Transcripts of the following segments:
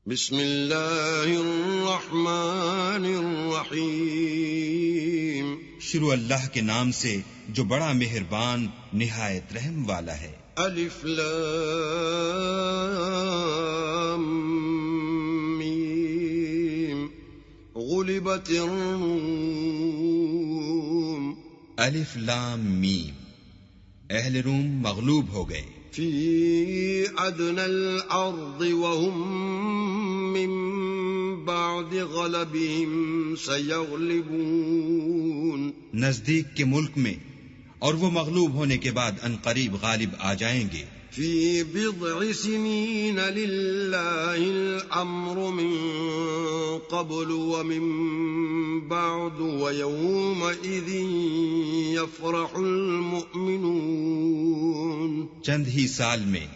بسم اللہ الرحمن الرحیم شروع اللہ کے نام سے جو بڑا مہربان نہایت رحم والا ہے۔ الف لام میم غلبت الروم الف لام میم، اہل روم مغلوب ہو گئے۔ فی ادنی الارض وهم من بعد غلبهم سیغلبون، نزدیک کے ملک میں، اور وہ مغلوب ہونے کے بعد عنقریب غالب آ جائیں گے۔ فی بضع سنین للہ الامر من قبل ومن بعد ویومئذ یفرح المؤمنون، چند ہی سال میں،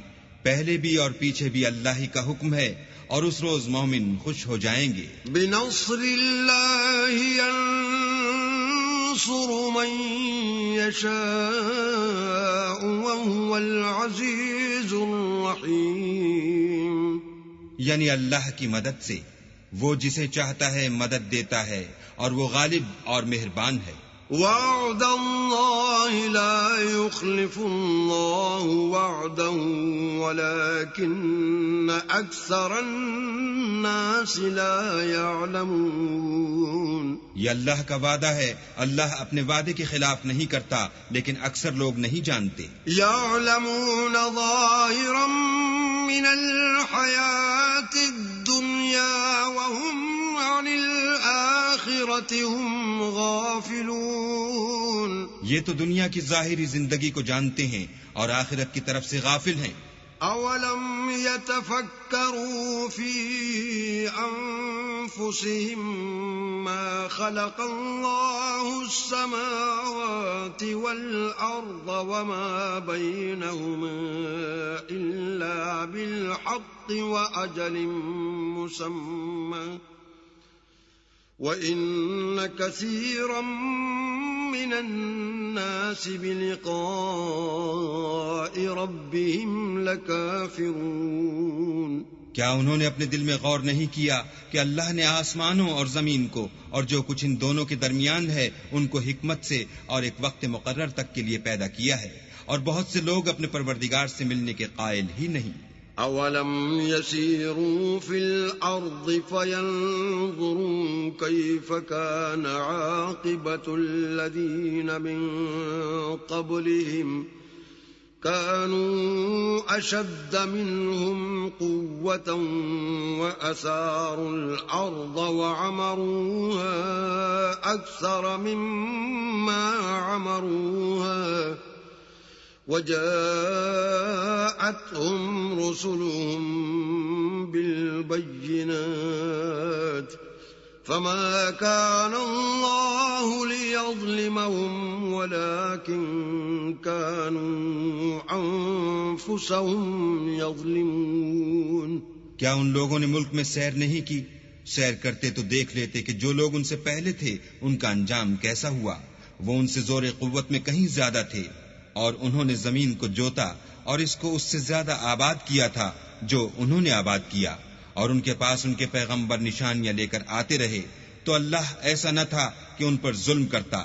پہلے بھی اور پیچھے بھی اللہ ہی کا حکم ہے، اور اس روز مومن خوش ہو جائیں گے۔ بنصر اللہ ينصر من يشاء وهو العزيز الرحيم، یعنی اللہ کی مدد سے وہ جسے چاہتا ہے مدد دیتا ہے، اور وہ غالب اور مہربان ہے۔ وعد اللہ لا يخلف اللہ وعده ولكن اکثر الناس لا يعلمون، یہ اللہ کا وعدہ ہے، اللہ اپنے وعدے کے خلاف نہیں کرتا، لیکن اکثر لوگ نہیں جانتے۔ يعلمون ظاہرا من الحیاة الدنیا وهم عن الآخرة هم غافلون، یہ تو دنیا کی ظاہری زندگی کو جانتے ہیں اور آخرت کی طرف سے غافل ہیں۔ اولم يتفکروا فی انفسهم ما خلق اللہ السماوات والارض وما بینهما الا بالحق واجل مسمى وَإِنَّ كَثِيرًا مِّنَ النَّاسِ بِلِقَاءِ رَبِّهِمْ لَكَافِرُونَ، کیا انہوں نے اپنے دل میں غور نہیں کیا کہ اللہ نے آسمانوں اور زمین کو اور جو کچھ ان دونوں کے درمیان ہے ان کو حکمت سے اور ایک وقت مقرر تک کے لیے پیدا کیا ہے، اور بہت سے لوگ اپنے پروردگار سے ملنے کے قائل ہی نہیں۔ اولم يسيروا في الارض فينظروا كيف كان عاقبة الذين من قبلهم كانوا اشد منهم قوة واثاروا الارض وعمروها اكثر مما عمروها وجاءتهم رسلهم بالبينات فما كان الله ليظلمهم ولكن كانوا أنفسهم يظلمون، کیا ان لوگوں نے ملک میں سیر نہیں کی؟ سیر کرتے تو دیکھ لیتے کہ جو لوگ ان سے پہلے تھے ان کا انجام کیسا ہوا، وہ ان سے زور قوت میں کہیں زیادہ تھے، اور انہوں نے زمین کو جوتا اور اس کو اس سے زیادہ آباد کیا تھا جو انہوں نے آباد کیا، اور ان کے پاس ان کے پیغمبر نشانیاں لے کر آتے رہے، تو اللہ ایسا نہ تھا کہ ان پر ظلم کرتا،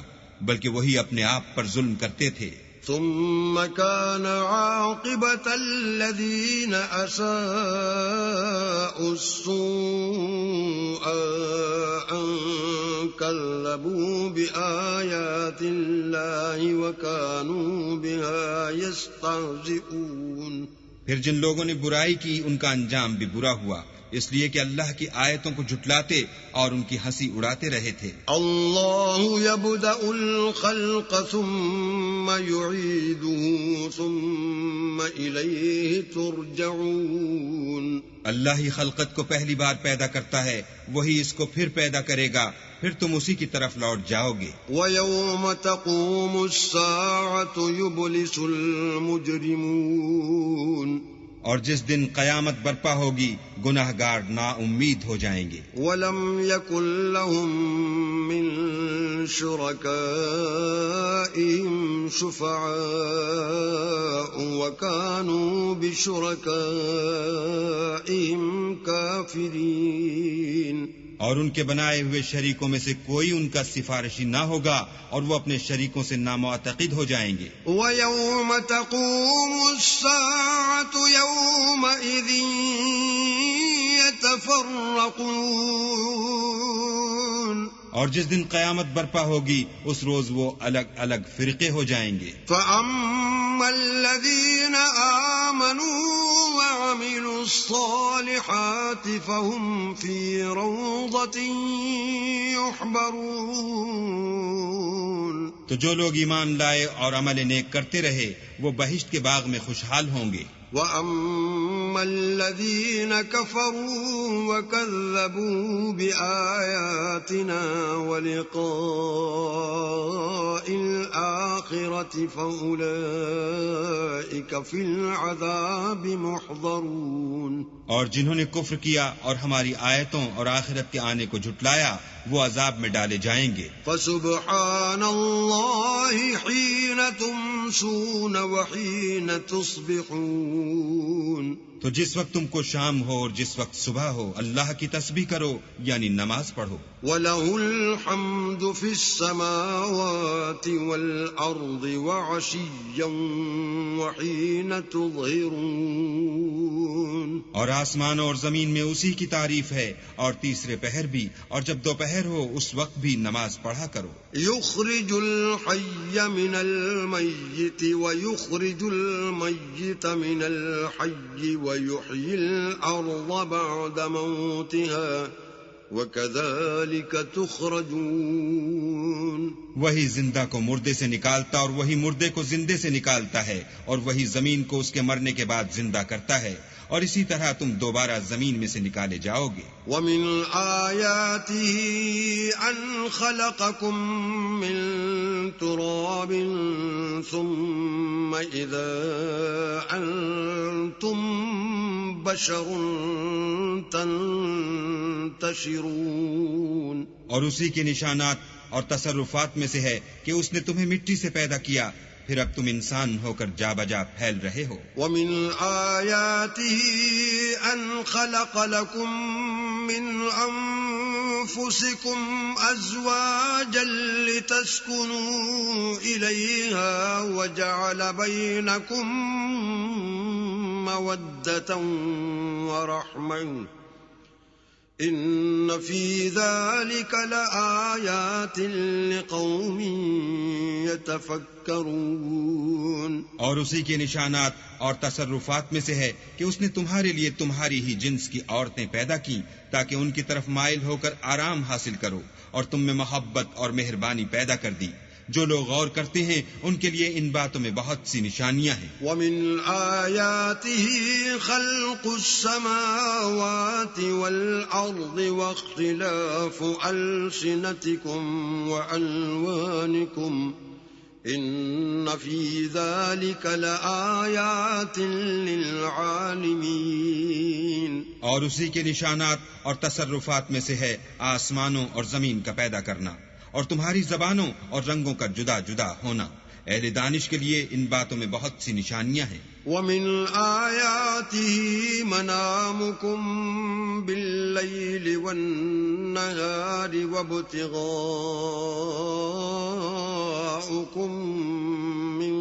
بلکہ وہی اپنے آپ پر ظلم کرتے تھے۔ ثم كان عاقبة الذين أساءوا السوء أن كذبوا بآيات الله وكانوا بها يستهزئون، پھر جن لوگوں نے برائی کی ان کا انجام بھی برا ہوا، اس لیے کہ اللہ کی آیتوں کو جھٹلاتے اور ان کی ہنسی اڑاتے رہے تھے۔ اللہ یبدأ الخلق ثم یعیدہ ثم الیہ ترجعون، اللہ ہی خلقت کو پہلی بار پیدا کرتا ہے، وہی اس کو پھر پیدا کرے گا، پھر تم اسی کی طرف لوٹ جاؤ گے۔ وَيَوْمَ تَقُومُ السَّاعَةُ يُبْلِسُ الْمُجْرِمُونَ، اور جس دن قیامت برپا ہوگی گناہگار نا امید ہو جائیں گے۔ وَلَمْ يَكُنْ لَهُم مِّن شُرَكَائِهِمْ شُفَعَاءُ وَكَانُوا بِشُرَكَائِهِمْ كَافِرِينَ، الكافرين اور ان کے بنائے ہوئے شریکوں میں سے کوئی ان کا سفارشی نہ ہوگا اور وہ اپنے شریکوں سے نامعتقد ہو جائیں گے. وَيَوْمَ تَقُومُ السَّاعَةُ يَوْمَئِذٍ يَتَفَرَّقُونَ اور جس دن قیامت برپا ہوگی اس روز وہ الگ الگ فرقے ہو جائیں گے. فَأَمَّا الَّذِينَ آمَنُوا وَعَمِلُوا الصَّالِحَاتِ فَهُمْ فِي رَوْضَةٍ يُحْبَرُونَ تو جو لوگ ایمان لائے اور عمل نیک کرتے رہے وہ بہشت کے باغ میں خوشحال ہوں گے. وَأَمَّا الَّذِينَ كَفَرُوا وَكَذَّبُوا بِآيَاتِنَا وَلِقَاءِ الْآخِرَةِ فَأُولَئِكَ فِي الْعَذَابِ مُحْضَرُونَ اور جنہوں نے کفر کیا اور ہماری آیتوں اور آخرت کے آنے کو جھٹلایا وہ عذاب میں ڈالے جائیں گے. فَسُبْحَانَ اللَّهِ حِينَ تُمْسُونَ وَحِينَ تُصْبِحُونَ تو جس وقت تم کو شام ہو اور جس وقت صبح ہو اللہ کی تسبیح کرو یعنی نماز پڑھو. وَلَهُ الْحَمْدُ فِي السَّمَاوَاتِ وَالْأَرْضِ وَعَشِيًّا وَحِينَ تُظْهِرُونَ اور آسمانوں اور زمین میں اسی کی تعریف ہے اور تیسرے پہر بھی اور جب دوپہر ہو اس وقت بھی نماز پڑھا کرو. يُخْرِجُ الْحَيَّ مِنَ الْمَيِّتِ وَيُخْرِجُ الْمَيِّتَ مِنَ الْحَيِّ وَيُحْيِي الْأَرْضَ بَعْدَ مَوْتِهَا وَكَذَلِكَ تُخْرَجُونَ وہی زندہ کو مردے سے نکالتا اور وہی مردے کو زندے سے نکالتا ہے اور وہی زمین کو اس کے مرنے کے بعد زندہ کرتا ہے اور اسی طرح تم دوبارہ زمین میں سے نکالے جاؤ گے. وَمِنْ آيَاتِهِ أَنْ خَلَقَكُم مِّن تُرَابٍ ثُمَّ إِذَا أَنْتُمْ بَشَرٌ تَنْتَشِرُونَ اور اسی کے نشانات اور تصرفات میں سے ہے کہ اس نے تمہیں مٹی سے پیدا کیا پھر اب تم انسان ہو کر جا بجا پھیل رہے ہو. وَمِنْ آيَاتِهِ أَنْ خَلَقَ لَكُم مِّنْ أَنفُسِكُمْ أَزْوَاجًا لِتَسْكُنُوا إِلَيْهَا وَجَعَلَ بَيْنَكُم مَّوَدَّةً وَرَحْمَةً إِنَّ فِي ذَلِكَ لَآيَاتٍ لِقَوْمٍ يَتَفَكَّرُونَ اور اسی کے نشانات اور تصرفات میں سے ہے کہ اس نے تمہارے لیے تمہاری ہی جنس کی عورتیں پیدا کی تاکہ ان کی طرف مائل ہو کر آرام حاصل کرو اور تم میں محبت اور مہربانی پیدا کر دی. جو لوگ غور کرتے ہیں ان کے لیے ان باتوں میں بہت سی نشانیاں ہیں. وَمِنْ آيَاتِهِ خَلْقُ السَّمَاوَاتِ وَالْأَرْضِ وَاخْتِلَافُ أَلْسِنَتِكُمْ وَأَلْوَانِكُمْ إِنَّ فِي ذَلِكَ لَآيَاتٍ لِلْعَالِمِينَ اور اسی کے نشانات اور تصرفات میں سے ہے آسمانوں اور زمین کا پیدا کرنا اور تمہاری زبانوں اور رنگوں کا جدا جدا ہونا. اہل دانش کے لیے ان باتوں میں بہت سی نشانیاں ہیں. وَمِنْ آيَاتِهِ مَنَامُكُمْ بِاللَّيْلِ وَالنَّهَارِ وَابْتِغَاؤُكُمْ مِنْ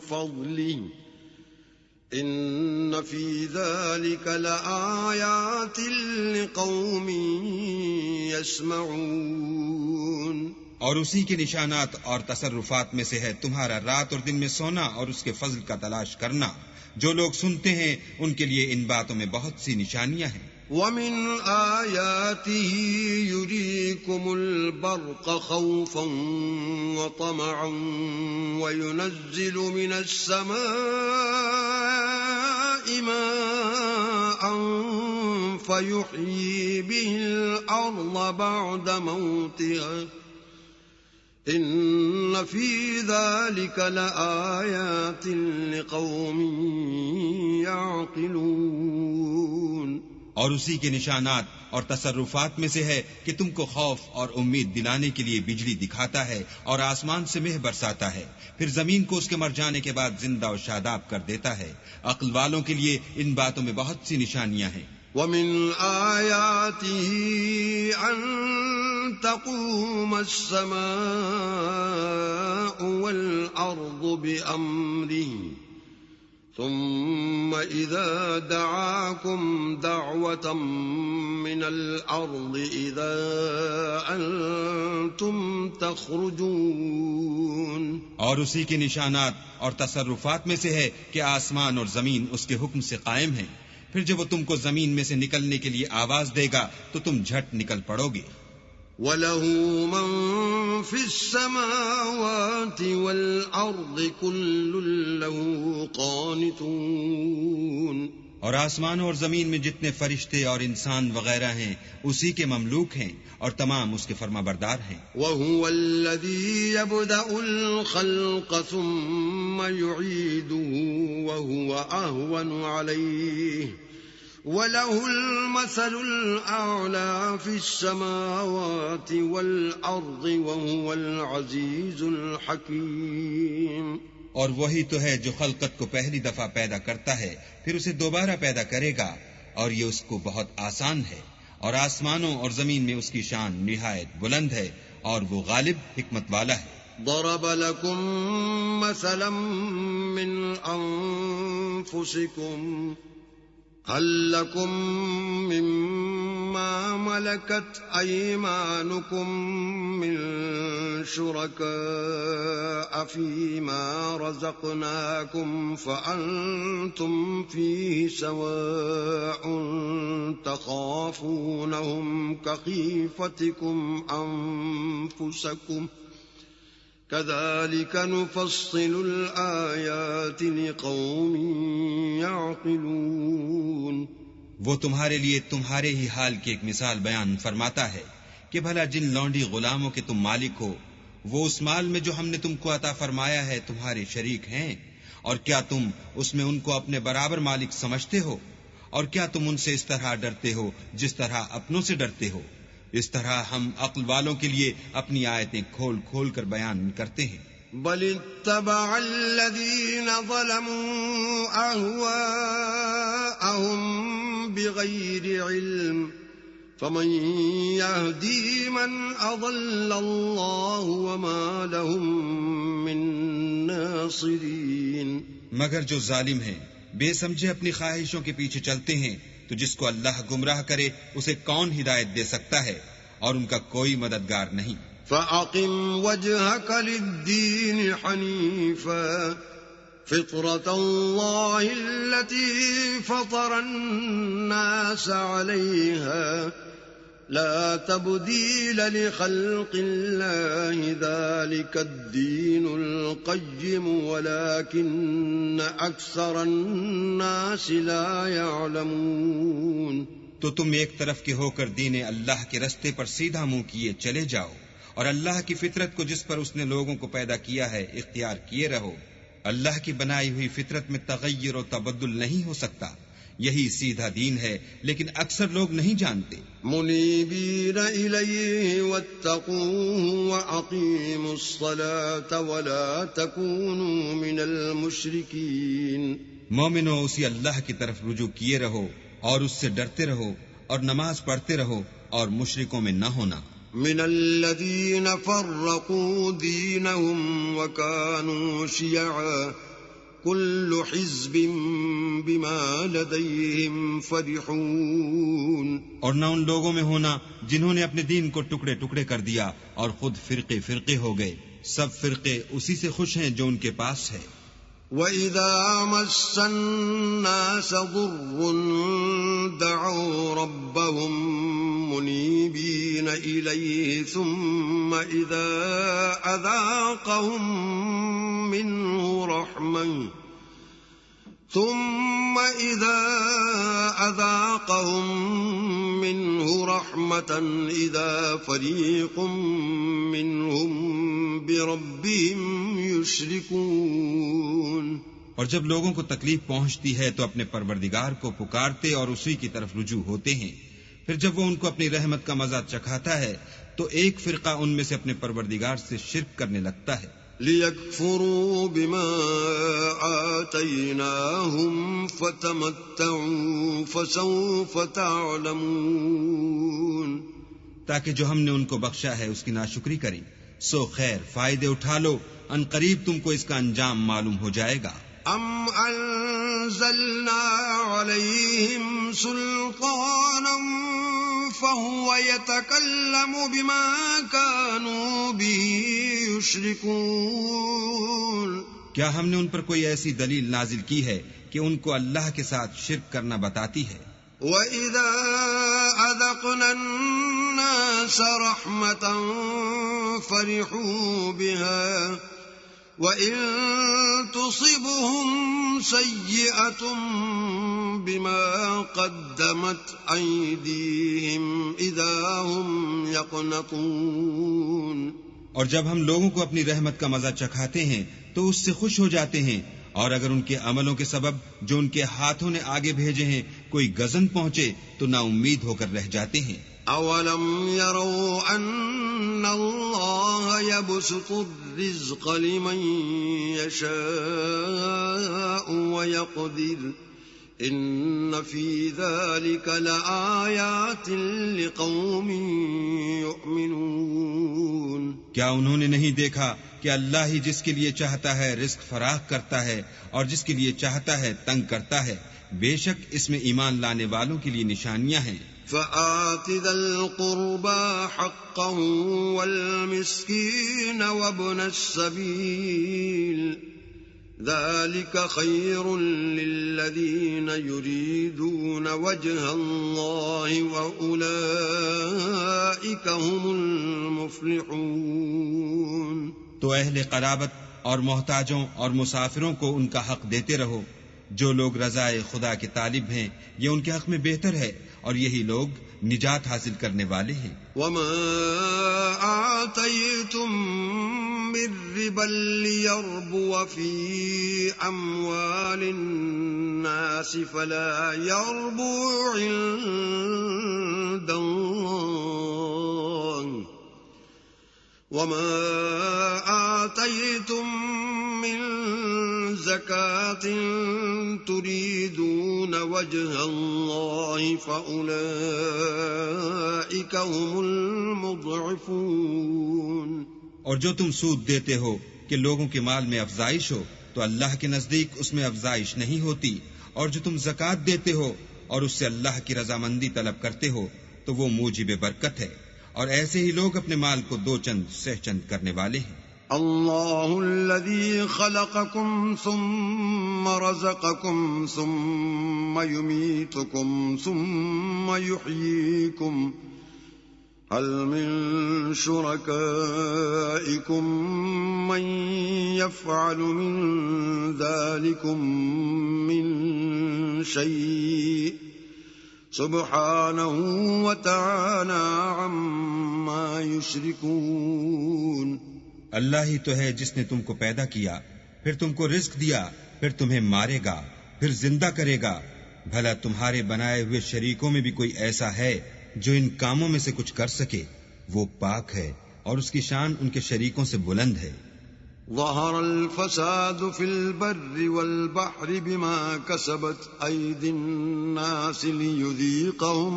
فَضْلِهِ إِنَّ فِي ذَلِكَ لَآيَاتٍ لِقَوْمٍ يَسْمَعُونَ اور اسی کے نشانات اور تصرفات میں سے ہے تمہارا رات اور دن میں سونا اور اس کے فضل کا تلاش کرنا. جو لوگ سنتے ہیں ان کے لیے ان باتوں میں بہت سی نشانیاں ہیں. وَمِنْ آيَاتِهِ يُرِيكُمُ الْبَرْقَ خَوْفًا وَطَمَعًا وَيُنَزِّلُ مِنَ السَّمَاءِ مَاءً فَيُحْيِي بِهِ الْأَرْضَ بَعْدَ مَوْتِهَا إِنَّ فِي ذَلِكَ لَآيَاتٍ لِقَوْمٍ يَعْقِلُونَ اور اسی کے نشانات اور تصرفات میں سے ہے کہ تم کو خوف اور امید دلانے کے لیے بجلی دکھاتا ہے اور آسمان سے مہ برساتا ہے پھر زمین کو اس کے مر جانے کے بعد زندہ و شاداب کر دیتا ہے. عقل والوں کے لیے ان باتوں میں بہت سی نشانیاں ہیں. ومن آياته أن تقوم السماء والأرض بأمره ثم إذا دعاكم دعوة من الأرض إذا أنتم تخرجون. اور اسی کے نشانات اور تصرفات میں سے ہے کہ آسمان اور زمین اس کے حکم سے قائم ہیں. پھر جب وہ تم کو زمین میں سے نکلنے کے لیے آواز دے گا تو تم جھٹ نکل پڑو گے. وَلَهُ مَن فِي السَّمَاوَاتِ وَالْأَرْضِ كُلٌّ لَّهُ قَانِتُونَ. اور آسمانوں اور زمین میں جتنے فرشتے اور انسان وغیرہ ہیں اسی کے مملوک ہیں اور تمام اس کے فرما بردار ہیں. وَهُوَ الَّذِي يَبْدَأُ الْخَلْقَ ثُمَّ يُعِيدُهُ وَهُوَ أَهْوَنُ عَلَيْهِ وَلَهُ الْمَثَلُ الْأَعْلَى فِي السَّمَاوَاتِ وَالْأَرْضِ وَهُوَ الْعَزِيزُ الْحَكِيمُ. اور وہی تو ہے جو خلقت کو پہلی دفعہ پیدا کرتا ہے پھر اسے دوبارہ پیدا کرے گا اور یہ اس کو بہت آسان ہے. اور آسمانوں اور زمین میں اس کی شان نہایت بلند ہے اور وہ غالب حکمت والا ہے. ضرب لكم مثلا من أنفسكم هل لكم مما ملكت أيمانكم من شركاء فيما رزقناكم فأنتم فيه سواء تخافونهم كخيفتكم أنفسكم كذلك نفصل الآيات لقوم يعقلون. وہ تمہارے لیے تمہارے ہی حال کی ایک مثال بیان فرماتا ہے کہ بھلا جن لونڈی غلاموں کے تم مالک ہو وہ اس مال میں جو ہم نے تم کو عطا فرمایا ہے تمہارے شریک ہیں، اور کیا تم اس میں ان کو اپنے برابر مالک سمجھتے ہو؟ اور کیا تم ان سے اس طرح ڈرتے ہو جس طرح اپنوں سے ڈرتے ہو؟ اس طرح ہم عقل والوں کے لیے اپنی آیتیں کھول کھول کر بیان کرتے ہیں. بل اتبع الذين ظلموا أهواءهم بغير علم فمن يهدي من أضل الله وما لهم من ناصرين. مگر جو ظالم ہیں بے سمجھے اپنی خواہشوں کے پیچھے چلتے ہیں تو جس کو اللہ گمراہ کرے اسے کون ہدایت دے سکتا ہے اور ان کا کوئی مددگار نہیں. فَأَقِمْ وَجْهَكَ لِلدِّينِ حَنِيفًا فِطْرَةَ اللَّهِ الَّتِي فَطَرَ النَّاسَ عَلَيْهَا لَا تَبْدِيلَ لِخَلْقِ اللَّهِ ذَلِكَ الدِّينُ الْقَيِّمُ وَلَكِنَّ أَكْثَرَ النَّاسِ لَا يَعْلَمُونَ. تو تم ایک طرف کے ہو کر دین اللہ کے رستے پر سیدھا منہ کیے چلے جاؤ اور اللہ کی فطرت کو جس پر اس نے لوگوں کو پیدا کیا ہے اختیار کیے رہو. اللہ کی بنائی ہوئی فطرت میں تغیر و تبدل نہیں ہو سکتا. یہی سیدھا دین ہے لیکن اکثر لوگ نہیں جانتے. منیبین الیہ واتقوہ واقیموا الصلاة ولا تکونوا من المشرکین. مومنو اسی اللہ کی طرف رجوع کیے رہو اور اس سے ڈرتے رہو اور نماز پڑھتے رہو اور مشرکوں میں نہ ہونا. من الذین فرقوا دینہم وکانوا شیعا کل حزب بما لدیہم فرحون. اور نہ ان لوگوں میں ہونا جنہوں نے اپنے دین کو ٹکڑے ٹکڑے کر دیا اور خود فرقے فرقے ہو گئے. سب فرقے اسی سے خوش ہیں جو ان کے پاس ہے. وَإِذَا مَسَّ النَّاسَ ضُرٌّ دَعَوْا رَبَّهُم مُنِيبِينَ إِلَيْهِ ثُمَّ إِذَا أَذَاقَهُم مِّنْهُ رَحْمَةً إِذَا فَرِيقٌ مِّنْهُم بِرَبِّهِمْ يُشْرِكُونَ. اور جب لوگوں کو تکلیف پہنچتی ہے تو اپنے پروردگار کو پکارتے اور اسی کی طرف رجوع ہوتے ہیں. پھر جب وہ ان کو اپنی رحمت کا مزہ چکھاتا ہے تو ایک فرقہ ان میں سے اپنے پروردگار سے شرک کرنے لگتا ہے. ليكفروا بما آتيناهم فتمتعوا فسوف تعلمون. تاکہ جو ہم نے ان کو بخشا ہے اس کی ناشکری کریں. سو خیر فائدے اٹھا لو، ان قریب تم کو اس کا انجام معلوم ہو جائے گا. ام انزلنا عليهم سلطانا فهو يتكلم بما كانوا به يشركون. کیا ہم نے ان پر کوئی ایسی دلیل نازل کی ہے کہ ان کو اللہ کے ساتھ شرک کرنا بتاتی ہے؟ وَإِذَا أَذَقْنَا النَّاسَ رَحْمَةً فَرِحُوا بِهَا وَإِن تُصِبْهُمْ سَيِّئَةٌ بِمَا قَدَّمَتْ أَيْدِيهِمْ إِذَا هُمْ يَقْنَطُونَ. اور جب ہم لوگوں کو اپنی رحمت کا مزہ چکھاتے ہیں تو اس سے خوش ہو جاتے ہیں، اور اگر ان کے عملوں کے سبب جو ان کے ہاتھوں نے آگے بھیجے ہیں کوئی غضن پہنچے تو نا امید ہو کر رہ جاتے ہیں. اولم يروا ان اللہ يبسط الرزق لمن يشاء ويقدر ان في ذلك لآیات لقوم یؤمنون. کیا انہوں نے نہیں دیکھا کہ اللہ ہی جس کے لیے چاہتا ہے رزق فراخ کرتا ہے اور جس کے لیے چاہتا ہے تنگ کرتا ہے؟ بے شک اس میں ایمان لانے والوں کے لیے نشانیاں ہیں. فآت ذا القربى حقه والمسكين وابن السبيل ذلك خير للذين يريدون وجه الله وأولئك هم المفلحون. تو اہل قرابت اور محتاجوں اور مسافروں کو ان کا حق دیتے رہو. جو لوگ رضائے خدا کے طالب ہیں یہ ان کے حق میں بہتر ہے، اور یہی لوگ نجات حاصل کرنے والے ہیں. وما آتيتم من ربا ليربو في أموال الناس فلا يربو عند الله وما آتيتم من زكاة تريدون وجه الله فأولئك هم المضعفون. اور جو تم سود دیتے ہو کہ لوگوں کے مال میں افزائش ہو تو اللہ کے نزدیک اس میں افزائش نہیں ہوتی، اور جو تم زکوٰۃ دیتے ہو اور اس سے اللہ کی رضامندی طلب کرتے ہو تو وہ موجب برکت ہے، اور ایسے ہی لوگ اپنے مال کو دو چند سہ چند کرنے والے ہیں. اللہ الذي خلقكم ثم رزقكم ثم يميتكم ثم يحييكم هل من شركائكم من يفعل من ذلكم من شيء سبحانه وتعالى عما يشركون. اللہ ہی تو ہے جس نے تم کو پیدا کیا، پھر تم کو رزق دیا، پھر تمہیں مارے گا، پھر زندہ کرے گا. بھلا تمہارے بنائے ہوئے شریکوں میں بھی کوئی ایسا ہے جو ان کاموں میں سے کچھ کر سکے؟ وہ پاک ہے اور اس کی شان ان کے شریکوں سے بلند ہے. ظہر الفساد فی البر والبحر بما کسبت ایدی الناس لیذیقہم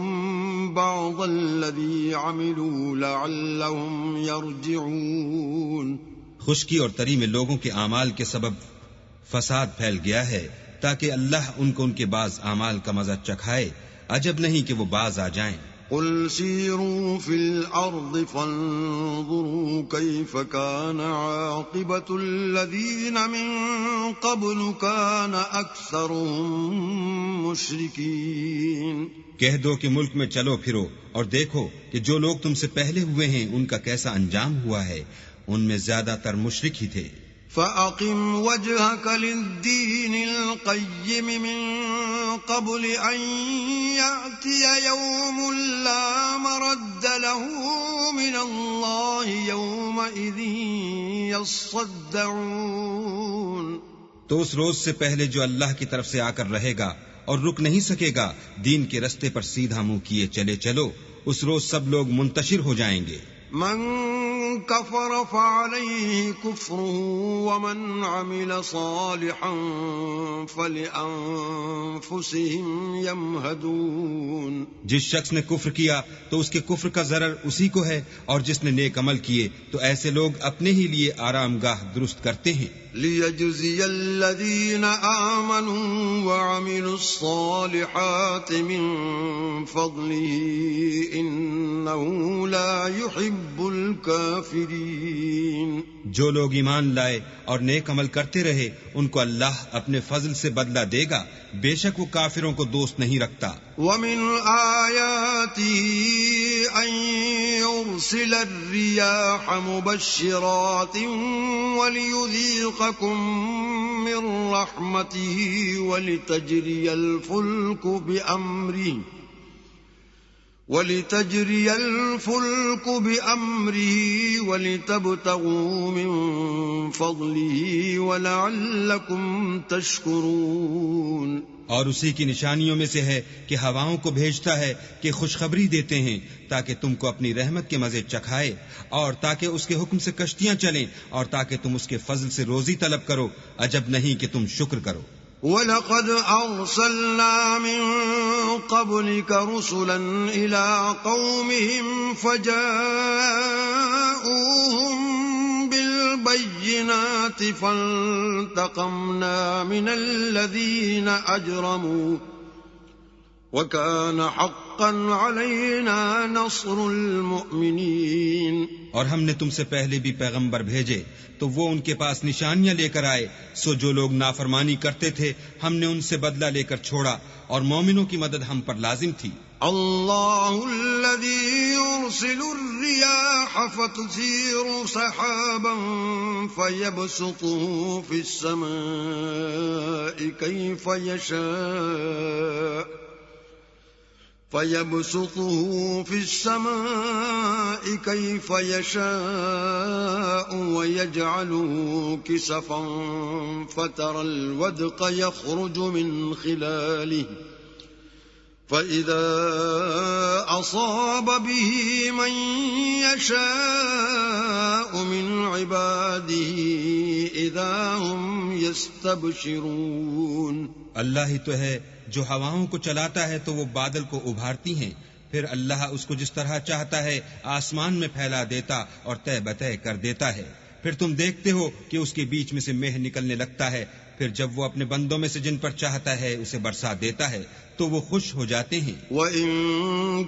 بعض الذی عملوا لعلہم یرجعون. خشکی اور تری میں لوگوں کے اعمال کے سبب فساد پھیل گیا ہے تاکہ اللہ ان کو ان کے بعض اعمال کا مزہ چکھائے. عجب نہیں کہ وہ باز آ جائیں. قل سیروا فی الارض فانظروا کیف کان عاقبت الذین من قبل کان اکثرهم مشرکین. کہہ دو کہ ملک میں چلو پھرو اور دیکھو کہ جو لوگ تم سے پہلے ہوئے ہیں ان کا کیسا انجام ہوا ہے. ان میں زیادہ تر مشرک ہی تھے. فَأَقِمْ وَجْهَكَ لِلدِّينِ الْقَيِّمِ مِنْ قَبْلِ أَنْ يَأْتِيَ يَوْمٌ لَا مَرَدَّ لَهُ مِنَ اللَّهِ يَوْمَئِذٍ يَصَّدَّعُونَ. تو اس روز سے پہلے جو اللہ کی طرف سے آ کر رہے گا اور رک نہیں سکے گا، دین کے رستے پر سیدھا منہ کیے چلے چلو، اس روز سب لوگ منتشر ہو جائیں گے. من كفر فعليه كفره ومن عمل صالحا فلأنفسهم يمهدون. جس شخص نے کفر کیا تو اس کے کفر کا ضرر اسی کو ہے، اور جس نے نیک عمل کیے تو ایسے لوگ اپنے ہی لیے آرام گاہ درست کرتے ہیں. ليجزي الذين آمنوا وعملوا الصالحات من فضله إنه لا يحب الكافرين. جو لوگ ایمان لائے اور نیک عمل کرتے رہے ان کو اللہ اپنے فضل سے بدلہ دے گا، بے شک وہ کافروں کو دوست نہیں رکھتا. ومن آياته أن يرسل الرياح مبشرات وليذيقكم من رحمته ولتجري الفلك بأمره ولتبتغوا من فضله ولعلكم تشكرون. اور اسی کی نشانیوں میں سے ہے کہ ہواؤں کو بھیجتا ہے کہ خوشخبری دیتے ہیں تاکہ تم کو اپنی رحمت کے مزے چکھائے، اور تاکہ اس کے حکم سے کشتیاں چلیں، اور تاکہ تم اس کے فضل سے روزی طلب کرو. عجب نہیں کہ تم شکر کرو. وَلَقَدْ أَرْسَلْنَا مِن قَبْلِكَ رُسُلًا إِلَىٰ قَوْمِهِمْ فَجَاءُوهُم بِالْبَيِّنَاتِ فَانْتَقَمْنَا مِنَ الَّذِينَ أَجْرَمُوا وَكَانَ حَقًّا عَلَيْنَا نَصْرُ الْمُؤْمِنِينَ. اور ہم نے تم سے پہلے بھی پیغمبر بھیجے تو وہ ان کے پاس نشانیاں لے کر آئے، سو جو لوگ نافرمانی کرتے تھے ہم نے ان سے بدلہ لے کر چھوڑا، اور مومنوں کی مدد ہم پر لازم تھی. اللہ الذي يرسل الرياح فتثير سحابا فيبسطه في السماء كيف يشاء ويجعله كسفا فترى الودق يخرج من خلاله فإذا أصاب به من يشاء من عباده إذا هم يستبشرون. اللہ ہی تو ہے جو ہواؤں کو چلاتا ہے تو وہ بادل کو ابھارتی ہیں، پھر اللہ اس کو جس طرح چاہتا ہے آسمان میں پھیلا دیتا اور تہ بتہ کر دیتا ہے. پھر تم دیکھتے ہو کہ اس کے بیچ میں سے مہ نکلنے لگتا ہے، پھر جب وہ اپنے بندوں میں سے جن پر چاہتا ہے اسے برسا دیتا ہے تو وہ خوش ہو جاتے ہیں. وَإِن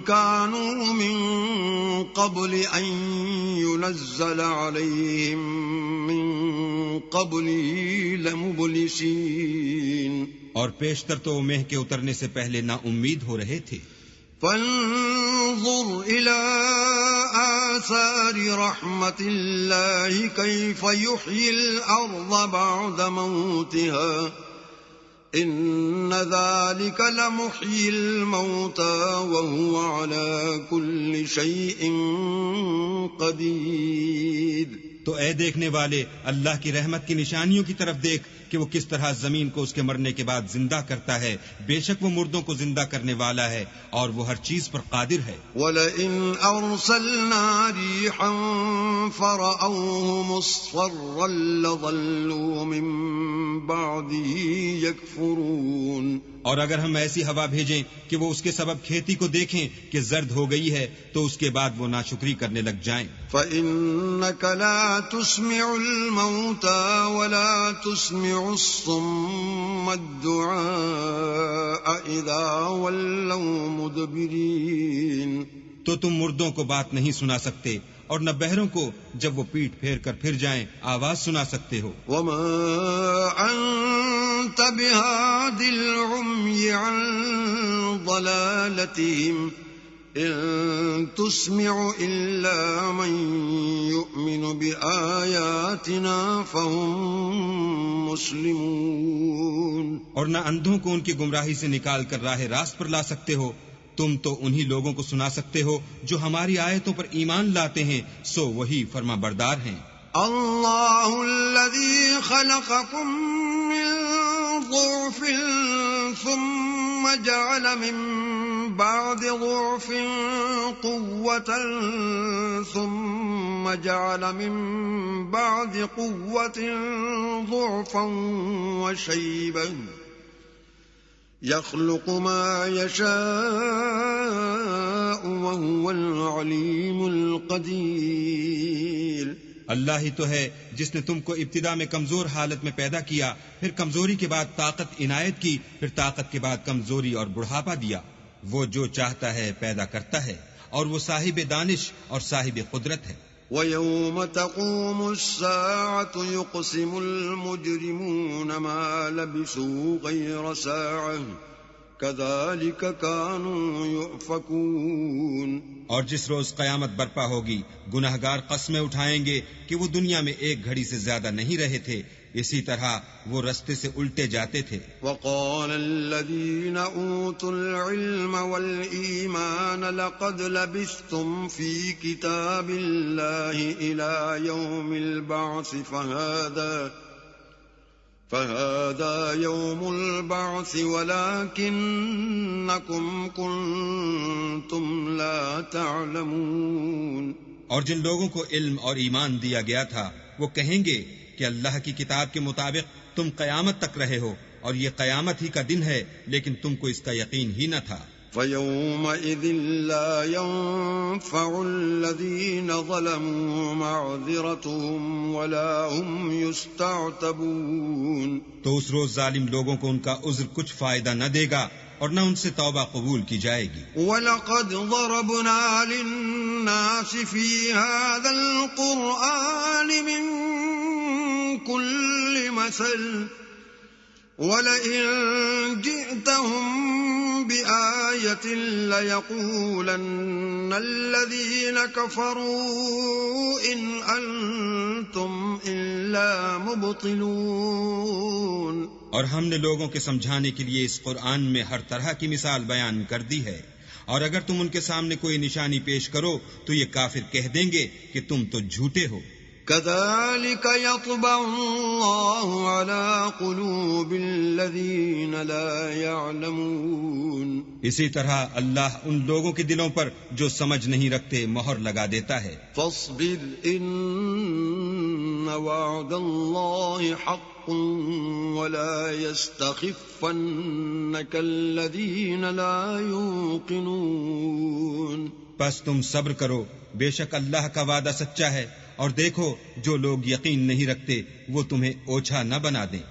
كَانُوا مِن قَبْلِ أَن يُنَزَّلَ عَلَيْهِم مِّن قَبْلِهِ لَمُبْلِسِينَ. اور پیشتر تو وہ مہ کے اترنے سے پہلے نا امید ہو رہے تھے. فانظر إلى آثار رحمة الله كيف يحيي الأرض بعد موتها إن ذلك لمحيي الموتى وهو على كل شيء قدير. تو اے دیکھنے والے اللہ کی رحمت کی نشانیوں کی طرف دیکھ کہ وہ کس طرح زمین کو اس کے مرنے کے بعد زندہ کرتا ہے، بے شک وہ مردوں کو زندہ کرنے والا ہے اور وہ ہر چیز پر قادر ہے. وَلَئِنْ أَرْسَلْنَا رِيحًا فَرَأَوْهُ مُصْفَرًّا لَظَلُّوا مِن بَعْدِهِ يَكْفُرُونَ. اور اگر ہم ایسی ہوا بھیجیں کہ وہ اس کے سبب کھیتی کو دیکھیں کہ زرد ہو گئی ہے تو اس کے بعد وہ ناشکری کرنے لگ جائیں. فَإِنَّكَ لَا تُسْمِعُ الْمَوْتَى وَلَا تُسْمِعُ الصُّمَّ الدُّعَاءَ إِذَا وَلَّوْا مُدْبِرِينَ. تو تم مردوں کو بات نہیں سنا سکتے اور نہ بہروں کو جب وہ پیٹ پھیر کر پھر جائیں آواز سنا سکتے ہو. وَمَا أَنْتَ بِهَادِ الْعُمْيِ عَنْ ضَلَالَتِهِمْ إِن تُسْمِعُ إِلَّا مَن يُؤْمِنُ بِآيَاتِنَا فَهُمْ مُسْلِمُونَ. اور نہ اندھوں کو ان کی گمراہی سے نکال کر راہ راست پر لا سکتے ہو، تم تو انہی لوگوں کو سنا سکتے ہو جو ہماری آیتوں پر ایمان لاتے ہیں، سو وہی فرما بردار ہیں. اللہ الذی خلقکم من ضعف ثم جعل من بعد ضعف قوة ثم جعل من بعد قوة ضعفا وشيبا يخلق ما يشاء وهو العليم القدير. اللہ ہی تو ہے جس نے تم کو ابتدا میں کمزور حالت میں پیدا کیا، پھر کمزوری کے بعد طاقت عنایت کی، پھر طاقت کے بعد کمزوری اور بڑھاپا دیا. وہ جو چاہتا ہے پیدا کرتا ہے، اور وہ صاحب دانش اور صاحب قدرت ہے. وَيَوْمَ تَقُومُ السَّاعَةُ يُقْسِمُ الْمُجْرِمُونَ مَا لَبِثُوا غَيْرَ سَاعَةٍ كَذَلِكَ كَانُوا يُؤْفَكُونَ. اور جس روز قیامت برپا ہوگی گناہگار قسمیں اٹھائیں گے کہ وہ دنیا میں ایک گھڑی سے زیادہ نہیں رہے تھے، اسی طرح وہ رستے سے الٹے جاتے تھے. وَقَالَ الَّذِينَ أُوتُوا الْعِلْمَ وَالْإِيمَانَ لَقَدْ لَبِثْتُمْ فِي كِتَابِ اللَّهِ إِلَى يَوْمِ الْبَعْثِ فَهَذَا يَوْمُ الْبَعْثِ وَلَكِنَّكُمْ كُنْتُمْ لَا تَعْلَمُونَ. اور جن لوگوں کو علم اور ایمان دیا گیا تھا وہ کہیں گے کہ اللہ کی کتاب کے مطابق تم قیامت تک رہے ہو، اور یہ قیامت ہی کا دن ہے، لیکن تم کو اس کا یقین ہی نہ تھا. فَيَوْمَئِذٍ لَا يَنفَعُ الَّذِينَ ظَلَمُوا مَعْذِرَتُهُمْ وَلَا هُمْ يُسْتَعْتَبُونَ. تو اس روز ظالم لوگوں کو ان کا عذر کچھ فائدہ نہ دے گا اور نہ ان سے توبہ قبول کی جائے گی. وَلَقَدْ ضَرَبْنَا لِلنَّاسِ فِي هَذَا الْقُرْآنِ مِنْ كُلِّ مَثَلٍ وَلَئِنْ جِئْتَهُمْ بِآيَةٍ لَيَقُولَنَّ الَّذِينَ كَفَرُوا إِنْ أَنْتُمْ إِلَّا مُبْطِلُونَ. اور ہم نے لوگوں کے سمجھانے کے لیے اس قرآن میں ہر طرح کی مثال بیان کر دی ہے، اور اگر تم ان کے سامنے کوئی نشانی پیش کرو تو یہ کافر کہہ دیں گے کہ تم تو جھوٹے ہو. كَذَلِكَ يَطْبَعُ اللَّهُ عَلَى قُلُوبِ الَّذِينَ لَا يَعْلَمُونَ. اسی طرح اللہ ان لوگوں کے دلوں پر جو سمجھ نہیں رکھتے مہر لگا دیتا ہے. فَاصْبِرْ إِنَّ وَعْدَ اللَّهِ حَقٌّ وَلَا يَسْتَخِفَّنَّكَ الَّذِينَ لَا يُوقِنُونَ. پس تم صبر کرو، بے شک اللہ کا وعدہ سچا ہے، اور دیکھو جو لوگ یقین نہیں رکھتے وہ تمہیں اوچھا نہ بنا دیں.